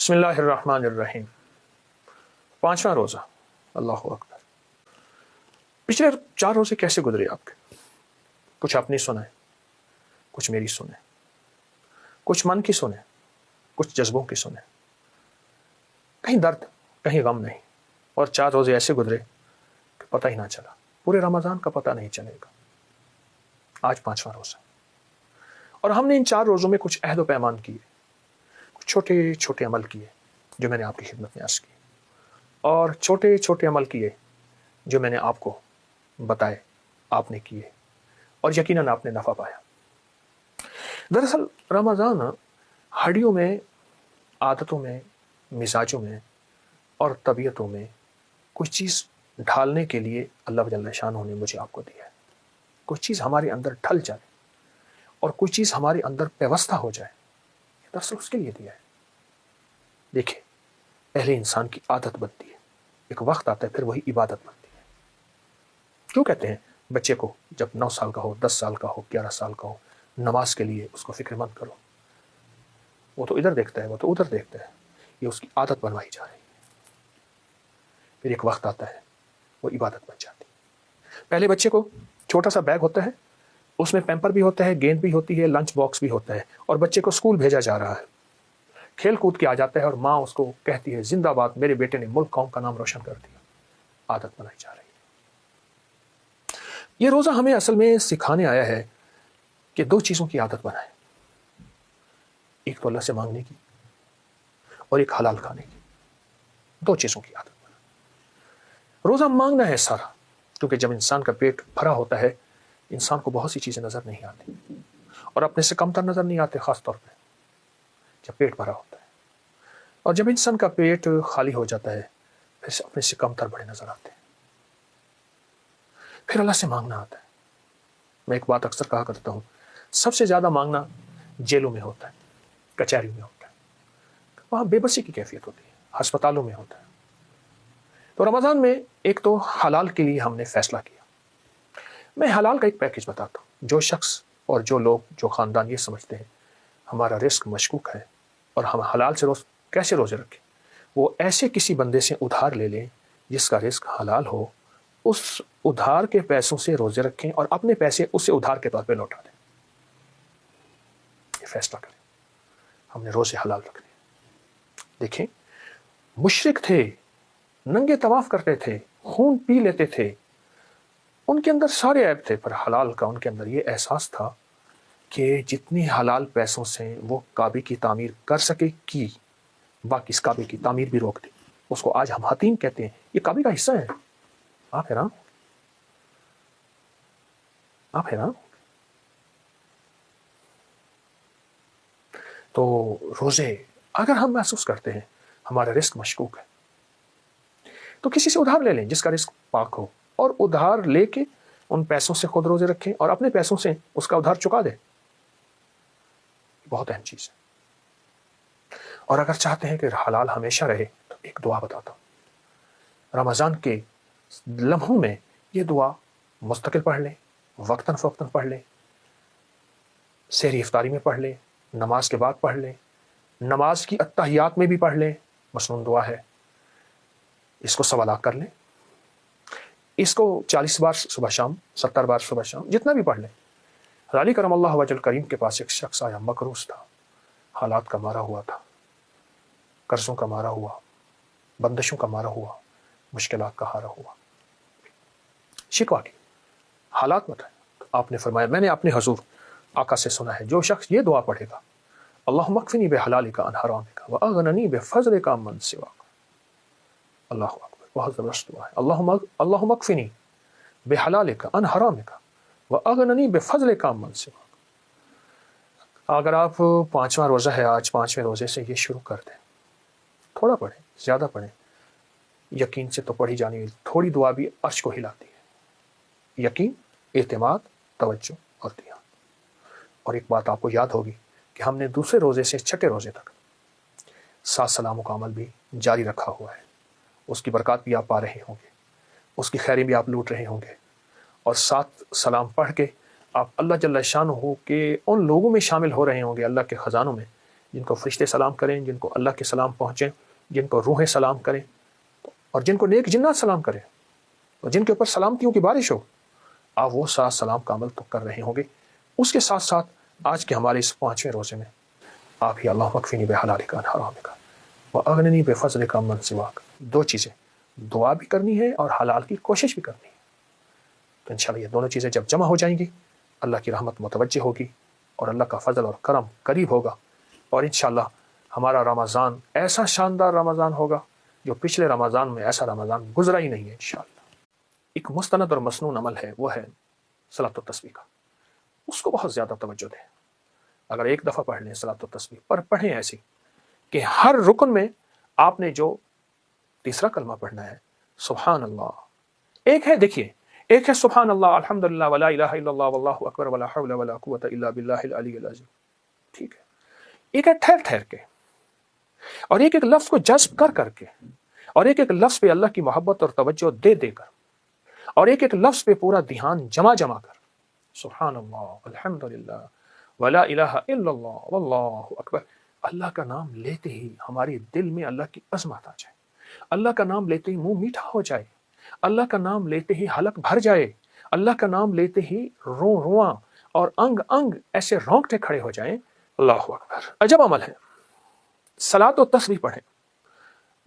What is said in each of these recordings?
بسم اللہ الرحمن الرحیم۔ 5واں روزہ۔ اللہ اکبر۔ پچھلے 4 روزے کیسے گزرے آپ کے؟ کچھ اپنی سنیں، کچھ میری سنیں، کچھ من کی سنیں، کچھ جذبوں کی سنیں۔ کہیں درد، کہیں غم نہیں، اور 4 روزے ایسے گزرے کہ پتہ ہی نہ چلا، پورے رمضان کا پتہ نہیں چلے گا۔ آج 5واں روزہ، اور ہم نے ان 4 روزوں میں کچھ عہد و پیمان کیے، کچھ چھوٹے چھوٹے عمل کیے جو میں نے آپ کی خدمت میں عرض کی، اور چھوٹے چھوٹے عمل کیے جو میں نے آپ کو بتائے، آپ نے کیے، اور یقیناً آپ نے نفع پایا۔ دراصل رمضان ہڈیوں میں، عادتوں میں، مزاجوں میں اور طبیعتوں میں کوئی چیز ڈھالنے کے لیے اللہ جل شانہ نے مجھے آپ کو دیا ہے۔ کوئی چیز ہمارے اندر ڈھل جائے اور کوئی چیز ہمارے اندر پیوستہ ہو جائے، دراصل اس کے لیے دیا ہے۔ دیکھیں، پہلے انسان کی عادت بنتی ہے، ایک وقت آتا ہے پھر وہی عبادت بنتی ہے۔ کیوں کہتے ہیں بچے کو جب 9 سال کا ہو، 10 سال کا ہو، 11 سال کا ہو، نماز کے لیے اس کو فکر مند کرو؟ وہ تو ادھر دیکھتا ہے، وہ تو ادھر دیکھتا ہے، یہ اس کی عادت بنوائی جا رہی ہے۔ پھر ایک وقت آتا ہے وہ عبادت بن جاتی ہے۔ پہلے بچے کو چھوٹا سا بیگ ہوتا ہے، اس میں پیمپر بھی ہوتا ہے، گیند بھی ہوتی ہے، لنچ باکس بھی ہوتا ہے، اور بچے کو اسکول بھیجا جا رہا ہے، کھیل کود کے آ جاتا ہے، اور ماں اس کو کہتی ہے زندہ باد، میرے بیٹے نے ملک قوم کا نام روشن کر دیا۔ عادت بنائی جا رہی ہے۔ یہ روزہ ہمیں اصل میں سکھانے آیا ہے کہ 2 چیزوں کی عادت بنائیں، ایک تو اللہ سے مانگنے کی اور ایک حلال کھانے کی۔ 2 چیزوں کی عادت بنائیں۔ روزہ مانگنا ہے سارا، کیونکہ جب انسان کا پیٹ بھرا ہوتا ہے انسان کو بہت سی چیزیں نظر نہیں آتی، اور اپنے سے کمتر نظر نہیں آتے، خاص طور پہ جب پیٹ بھرا ہوتا ہے۔ اور جب انسان کا پیٹ خالی ہو جاتا ہے پھر اپنے سے کمتر بڑے نظر آتے ہیں، پھر اللہ سے مانگنا آتا ہے۔ میں ایک بات اکثر کہا کرتا ہوں، سب سے زیادہ مانگنا جیلوں میں ہوتا ہے، کچہریوں میں ہوتا ہے، وہاں بے بسی کی کیفیت ہوتی ہے، ہسپتالوں میں ہوتا ہے۔ تو رمضان میں ایک تو حلال کے لیے ہم نے فیصلہ کیا۔ میں حلال کا ایک پیکج بتاتا ہوں۔ جو شخص اور جو لوگ، جو خاندان یہ سمجھتے ہیں ہمارا رزق مشکوک ہے اور ہم حلال سے کیسے روزے رکھیں، وہ ایسے کسی بندے سے ادھار لے لیں جس کا رزق حلال ہو، اس ادھار کے پیسوں سے روزے رکھیں اور اپنے پیسے اسے ادھار کے طور پہ لوٹا دیں۔ یہ فیصلہ کریں، ہم نے روزے حلال رکھنے۔ دیکھیں، مشرک تھے، ننگے طواف کرتے تھے، خون پی لیتے تھے، ان کے اندر سارے عیب تھے، پر حلال کا ان کے اندر یہ احساس تھا کہ جتنی حلال پیسوں سے وہ کعبے کی تعمیر کر سکے کی، باقی اس کعبے کی تعمیر بھی روک دی۔ اس کو آج ہم حتیم کہتے ہیں، یہ کعبے کا حصہ ہے۔ آپ حیران، آپ حیران۔ تو روزے اگر ہم محسوس کرتے ہیں ہمارا رزق مشکوک ہے تو کسی سے ادھار لے لیں جس کا رزق پاک ہو، اور ادھار لے کے ان پیسوں سے خود روزے رکھیں اور اپنے پیسوں سے اس کا ادھار چکا دیں۔ بہت اہم چیز ہے۔ اور اگر چاہتے ہیں کہ حلال ہمیشہ رہے تو ایک دعا بتاتا ہوں۔ رمضان کے لمحوں میں یہ دعا مستقل پڑھ لیں، وقتاً فوقتاً پڑھ لیں، سحری افطاری میں پڑھ لیں، نماز کے بعد پڑھ لیں، نماز کی اتحیات میں بھی پڑھ لیں۔ مسنون دعا ہے، اس کو 1.25 لاکھ کر لیں، اس کو 40 بار صبح شام، 70 بار صبح شام، جتنا بھی پڑھ لیں۔ علی کرم اللہ وجل کریم کے پاس ایک شخص آیا، مقروض تھا، حالات کا مارا ہوا تھا، قرضوں کا مارا ہوا، بندشوں کا مارا ہوا، مشکلات کا ہارا ہوا، شکوا کی، حالات بتائے۔ تو آپ نے فرمایا، میں نے اپنے حضور آقا سے سنا ہے، جو شخص یہ دعا پڑھے گا، اللہم اکفنی بحلالک عن حرامک واغننی بفضلک عمن سواک۔ اللہ اکبر، بہت زبردست دعا ہے۔ اللہم اکفنی بحلالک عن حرامک واغننی بفضلک عمن سواک۔ اگر آپ 5واں روزہ ہے آج، 5ویں روزے سے یہ شروع کر دیں، تھوڑا پڑھیں، زیادہ پڑھیں، یقین سے تو پڑھی جانی تھوڑی دعا بھی عرش کو ہلاتی ہے۔ یقین، اعتماد، توجہ اور دھیان۔ اور ایک بات آپ کو یاد ہوگی کہ ہم نے دوسرے روزے سے 6ٹھے روزے تک 7 سلاموں کا عمل بھی جاری رکھا ہوا ہے۔ اس کی برکات بھی آپ پا رہے ہوں گے، اس کی خیریں بھی آپ لوٹ رہے ہوں گے، اور 7 سلام پڑھ کے آپ اللہ جل شانہ کے ان لوگوں میں شامل ہو رہے ہوں گے، اللہ کے خزانوں میں جن کو فرشتے سلام کریں، جن کو اللہ کے سلام پہنچیں، جن کو روحیں سلام کریں، اور جن کو نیک جنات سلام کریں، اور جن کے اوپر سلامتیوں کی بارش ہو، آپ وہ سات سلام کا عمل تو کر رہے ہوں گے۔ اس کے ساتھ ساتھ آج کے ہمارے اس 5ویں روزے میں آپ ہی اللہ مکفینی بحلالک عن حرامک واغننی بفضلک عمن سواک، 2 چیزیں، دعا بھی کرنی ہے اور حلال کی کوشش بھی کرنی ہے۔ تو انشاءاللہ یہ دونوں چیزیں جب جمع ہو جائیں گی، اللہ کی رحمت متوجہ ہوگی اور اللہ کا فضل اور کرم قریب ہوگا، اور انشاءاللہ ہمارا رمضان ایسا شاندار رمضان ہوگا جو پچھلے رمضان میں ایسا رمضان گزرا ہی نہیں ہے انشاءاللہ۔ ایک مستند اور مسنون عمل ہے، وہ ہے صلاۃ التسبیح کا، اس کو بہت زیادہ توجہ دیں۔ اگر ایک دفعہ پڑھ لیں صلاۃ التسبیح، پر پڑھیں ایسی کہ ہر رکن میں آپ نے جو تیسرا کلمہ پڑھنا ہے سبحان اللہ، ایک ہے، دیکھیے، ایک ہے سبحان اللہ الحمدللہ ولا الہ الا اللہ واللہ اکبر ولا حول ولا قوۃ الا باللہ العلی العظیم، ٹھیک ہے، ایک ہے ٹھہر ٹھہر کے، اور ایک ایک لفظ کو جذب کر کر کے، اور ایک ایک لفظ پہ اللہ کی محبت اور توجہ دے دے کر، اور ایک ایک لفظ پہ پورا دھیان جمع جمع کر، سبحان اللہ الحمدللہ ولا الہ الا اللہ واللہ اکبر۔ اللہ کا نام لیتے ہی ہماری دل میں اللہ کی عظمت آ جائے، اللہ کا نام لیتے ہی منہ میٹھا ہو جائے، اللہ کا نام لیتے ہی حلق بھر جائے، اللہ کا نام لیتے ہی رواں اور انگ انگ ایسے رونگٹے کھڑے ہو جائیں۔ اللہ اکبر، عجب عمل ہے۔ صلاۃ و تسبیح پڑھیں،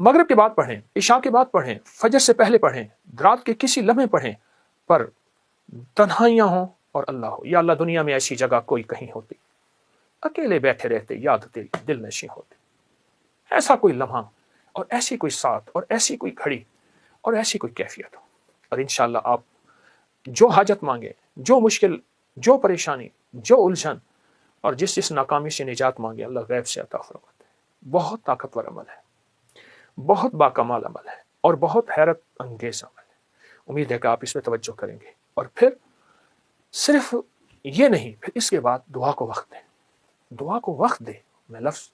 مغرب کے بعد پڑھیں، عشاء کے بعد پڑھیں، فجر سے پہلے پڑھیں، رات کے کسی لمحے پڑھیں، پر تنہائیاں ہوں اور اللہ ہو، یا اللہ دنیا میں ایسی جگہ کوئی کہیں ہوتی، اکیلے بیٹھے رہتے، یاد تیری دل نشیں ہوتے، ایسا کوئی لمحہ اور ایسی کوئی ساتھ اور ایسی کوئی گھڑی اور ایسی کوئی کیفیت ہو، اور انشاءاللہ آپ جو حاجت مانگے، جو مشکل، جو پریشانی، جو الجھن اور جس ناکامی سے نجات مانگے، اللہ غیب سے عطا فرماتا ہے۔ بہت طاقتور عمل ہے، بہت باکمال عمل ہے، اور بہت حیرت انگیز عمل ہے۔ امید ہے کہ آپ اس میں توجہ کریں گے، اور پھر صرف یہ نہیں، پھر اس کے بعد دعا کو وقت دیں، دعا کو وقت دیں۔ میں لفظ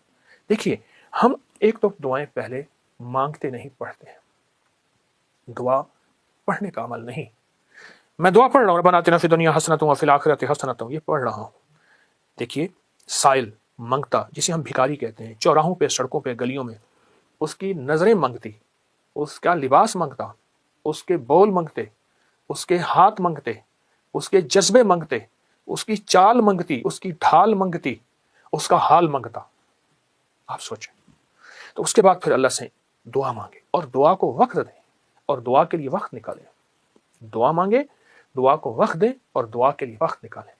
دیکھیے، ہم ایک تو دعائیں پہلے مانگتے نہیں، پڑھتے ہیں، دعا پڑھنے کا عمل نہیں۔ میں دعا پڑھ رہا ہوں، ربنا آتنا فی الدنیا حسنۃ وفی الآخرۃ حسنۃ، یہ پڑھ رہا ہوں۔ دیکھیے، سائل، منگتا، جسے ہم بھکاری کہتے ہیں، چوراہوں پہ، سڑکوں پہ، گلیوں میں، اس کی نظریں منگتی، اس کا لباس منگتا، اس کے بول منگتے، اس کے ہاتھ منگتے، اس کے جذبے منگتے، اس کی چال منگتی، اس کی ڈھال منگتی، اس کا حال منگتا۔ آپ سوچیں، تو اس کے بعد پھر اللہ سے دعا مانگے، اور دعا کو وقت دیں، اور دعا کے لیے وقت نکالیں۔ دعا مانگے، دعا کو وقت دیں، اور دعا کے لیے وقت نکالیں۔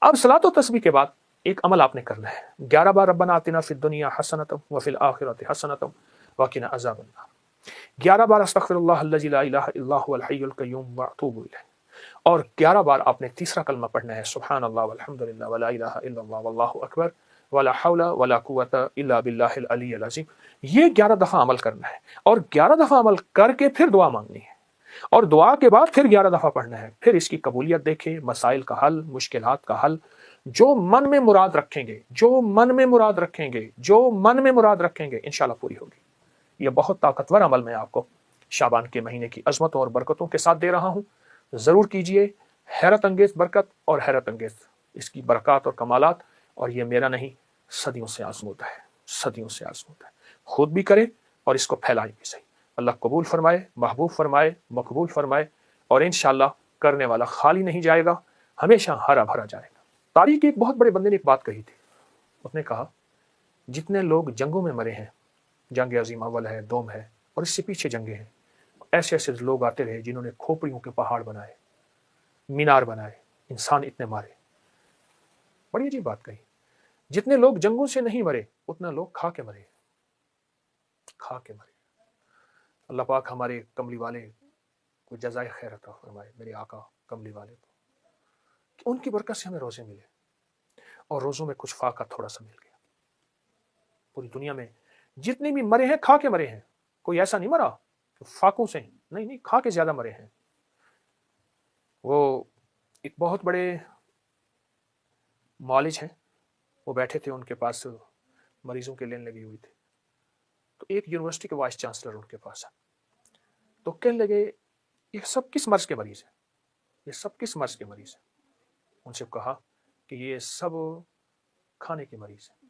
اب صلاۃ و تسبیح کے بعد ایک عمل آپ نے کرنا ہے، 11 بار ربنا آتنا فی الدنیا حسنۃ وفی الآخرۃ حسنۃ وقنا عذاب النار، 11 بار استغفر اللہ الذی لا الہ الا هو الحی القیوم واتوب الیہ، اور 11 بار آپ نے تیسرا کلمہ پڑھنا ہے، سبحان اللہ والحمدللہ ولا الہ الا اللہ واللہ اکبر ولا حول ولا قوۃ الا باللہ العلی العظیم۔ یہ 11 دفعہ عمل کرنا ہے، اور 11 دفعہ عمل کر کے پھر دعا مانگنی ہے، اور دعا کے بعد پھر 11 دفعہ پڑھنا ہے۔ پھر اس کی قبولیت دیکھیں، مسائل کا حل، مشکلات کا حل، جو من میں مراد رکھیں گے، جو من میں مراد رکھیں گے، جو من میں مراد رکھیں گے، انشاءاللہ پوری ہوگی۔ یہ بہت طاقتور عمل میں آپ کو شعبان کے مہینے کی عظمتوں اور برکتوں کے ساتھ دے رہا ہوں، ضرور کیجئے۔ حیرت انگیز برکت اور حیرت انگیز اس کی برکات اور کمالات، اور یہ میرا نہیں، صدیوں سے آزمودہ ہے، صدیوں سے آزمودہ ہے۔ خود بھی کریں اور اس کو پھیلائیں بھی صحیح۔ اللہ قبول فرمائے، محبوب فرمائے، مقبول فرمائے، اور انشاءاللہ کرنے والا خالی نہیں جائے گا، ہمیشہ ہرا بھرا جائے گا۔ تاریخ کے ایک بہت بڑے بندے نے ایک بات کہی تھی، اس نے کہا جتنے لوگ جنگوں میں مرے ہیں، جنگ عظیم اول ہے، دوم ہے، اور اس سے پیچھے جنگیں ہیں، ایسے ایسے لوگ آتے رہے جنہوں نے کھوپڑیوں کے پہاڑ بنائے، مینار بنائے، انسان اتنے مارے۔ بڑی عجیب بات کہی، جتنے لوگ جنگوں سے نہیں مرے اتنا لوگ کھا کے مرے، کھا کے مرے۔ اللہ پاک ہمارے کملی والے کو جزائے خیر عطا فرمائے، میرے آقا کملی والے کو، کہ ان کی برکت سے ہمیں روزے ملے، اور روزوں میں کچھ فاقہ تھوڑا سا مل گیا۔ پوری دنیا میں جتنے بھی مرے ہیں کھا کے مرے ہیں، کوئی ایسا نہیں مرا کہ فاقوں سے، نہیں نہیں، کھا کے زیادہ مرے ہیں۔ وہ ایک بہت بڑے معالج ہیں، وہ بیٹھے تھے، ان کے پاس مریضوں کے لین لگی ہوئی تھی، تو ایک یونیورسٹی کے وائس چانسلر ان کے پاس ہے، تو کہنے لگے یہ سب کس مرض کے مریض ہیں، یہ سب کس مرض کے مریض ہیں؟ ان سے کہا کہ یہ سب کھانے کے مریض ہیں۔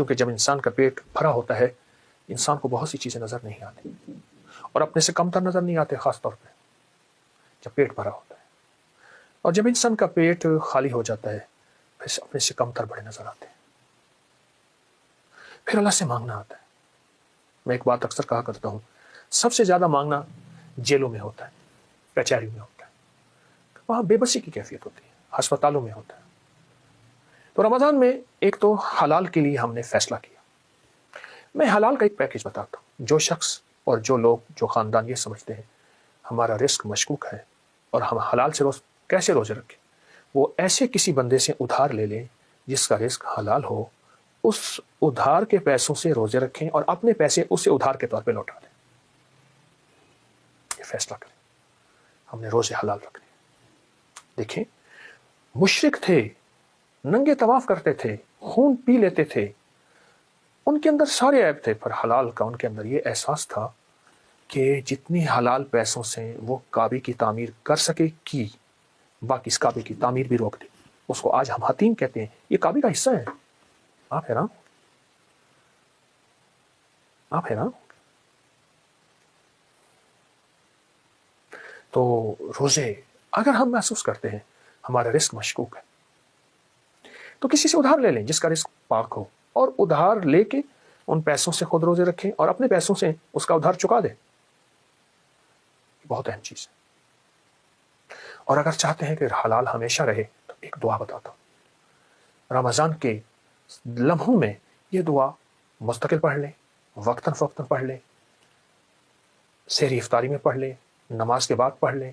کیونکہ جب انسان کا پیٹ بھرا ہوتا ہے انسان کو بہت سی چیزیں نظر نہیں آتی اور اپنے سے کمتر نظر نہیں آتے، خاص طور پہ جب پیٹ بھرا ہوتا ہے. اور جب انسان کا پیٹ خالی ہو جاتا ہے پھر اپنے سے کمتر بڑے نظر آتے ہیں. پھر اللہ سے مانگنا آتا ہے. میں ایک بات اکثر کہا کرتا ہوں، سب سے زیادہ مانگنا جیلوں میں ہوتا ہے، کچہریوں میں ہوتا ہے، وہاں بے بسی کی کیفیت ہوتی ہے، ہسپتالوں میں ہوتا ہے. تو رمضان میں ایک تو حلال کے لیے ہم نے فیصلہ کیا. میں حلال کا ایک پیکج بتاتا ہوں. جو شخص اور جو لوگ، جو خاندان یہ سمجھتے ہیں ہمارا رزق مشکوک ہے اور ہم حلال سے کیسے روزے رکھیں، وہ ایسے کسی بندے سے ادھار لے لیں جس کا رزق حلال ہو، اس ادھار کے پیسوں سے روزے رکھیں اور اپنے پیسے اسے ادھار کے طور پہ لوٹا دیں. یہ فیصلہ کریں ہم نے روزے حلال رکھنے. دیکھیں مشرک تھے، ننگے طواف کرتے تھے، خون پی لیتے تھے، ان کے اندر سارے عیب تھے، پر حلال کا ان کے اندر یہ احساس تھا کہ جتنی حلال پیسوں سے وہ کعبے کی تعمیر کر سکے کی، باقی اس کعبے کی تعمیر بھی روک دی. اس کو آج ہم حتیم کہتے ہیں، یہ کعبے کا حصہ ہے. آپ حیران، آپ حیران. تو روزے اگر ہم محسوس کرتے ہیں ہمارا رزق مشکوک ہے تو کسی سے ادھار لے لیں جس کا رزق پاک ہو، اور ادھار لے کے ان پیسوں سے خود روزے رکھیں اور اپنے پیسوں سے اس کا ادھار چکا دیں. بہت اہم چیز ہے. اور اگر چاہتے ہیں کہ حلال ہمیشہ رہے تو ایک دعا بتاتا ہوں. رمضان کے لمحوں میں یہ دعا مستقل پڑھ لیں، وقتاً فوقتاً پڑھ لیں، سحری افطاری میں پڑھ لیں، نماز کے بعد پڑھ لیں،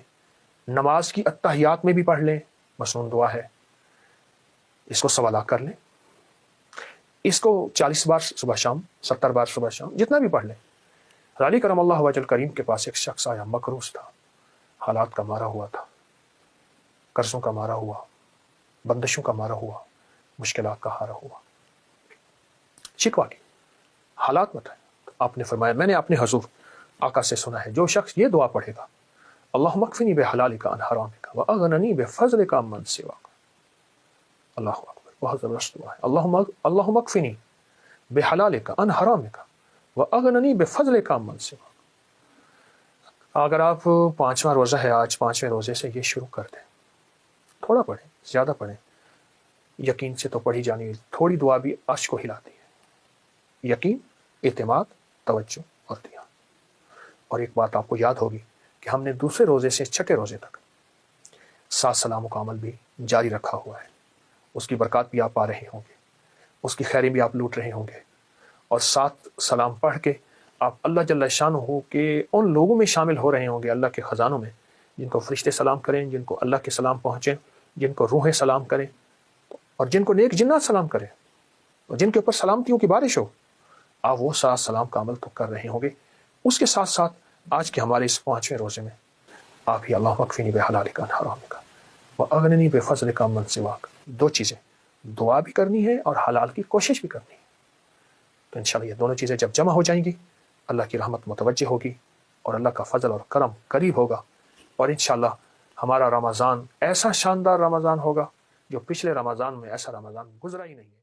نماز کی اتحیات میں بھی پڑھ لیں. مصنون دعا ہے، اس کو 1.25 لاکھ کر لیں. اس کو 40 بار صبح شام، 70 بار صبح شام، جتنا بھی پڑھ لیں. علی کرم اللہ وجہ کریم کے پاس ایک شخص آیا، مقروض تھا، حالات کا مارا ہوا تھا، قرضوں کا مارا ہوا، بندشوں کا مارا ہوا، مشکلات کا ہارا ہوا. شکوا کی حالات بتائیں. آپ نے فرمایا، میں نے اپنے حضور آقا سے سنا ہے، جو شخص یہ دعا پڑھے گا، اللہم اکفنی بحلالک عن حرامک واغننی بفضلک عمن سواک. اللہ اکبر، بہت زبردست دعا ہے. اللہم اکفنی بحلالک عن حرامک واغننی بفضلک عمن سواک. اگر آپ 5واں روزہ ہے آج، 5ویں روزے سے یہ شروع کر دیں. تھوڑا پڑھیں، زیادہ پڑھیں، یقین سے تو پڑھی جانی تھوڑی دعا بھی عرش کو ہلاتی ہے. یقین، اعتماد، توجہ اور دھیان. اور ایک بات آپ کو یاد ہوگی کہ ہم نے دوسرے روزے سے چھٹے روزے تک 7 سلاموں کا عمل بھی جاری رکھا ہوا ہے. اس کی برکات بھی آپ پا رہے ہوں گے، اس کی خیریں بھی آپ لوٹ رہے ہوں گے. اور 7 سلام پڑھ کے آپ اللہ جل شانہ کے ان لوگوں میں شامل ہو رہے ہوں گے، اللہ کے خزانوں میں، جن کو فرشتے سلام کریں، جن کو اللہ کے سلام پہنچیں، جن کو روحیں سلام کریں، اور جن کو نیک جنات سلام کریں، اور جن کے اوپر سلامتیوں کی بارش ہو. آپ وہ 7 سلام کا عمل تو کر رہے ہوں گے. اس کے ساتھ ساتھ آج کے ہمارے اس 5ویں روزے میں آپ ہی اللہم اکفنی بحلالک عن حرامک واغننی بفضلک عمن سواک، 2 چیزیں، دعا بھی کرنی ہے اور حلال کی کوشش بھی کرنی ہے. تو انشاءاللہ یہ دونوں چیزیں جب جمع ہو جائیں گی، اللہ کی رحمت متوجہ ہوگی اور اللہ کا فضل اور کرم قریب ہوگا. اور انشاءاللہ ہمارا رمضان ایسا شاندار رمضان ہوگا جو پچھلے رمضان میں ایسا رمضان گزرا ہی نہیں ہے.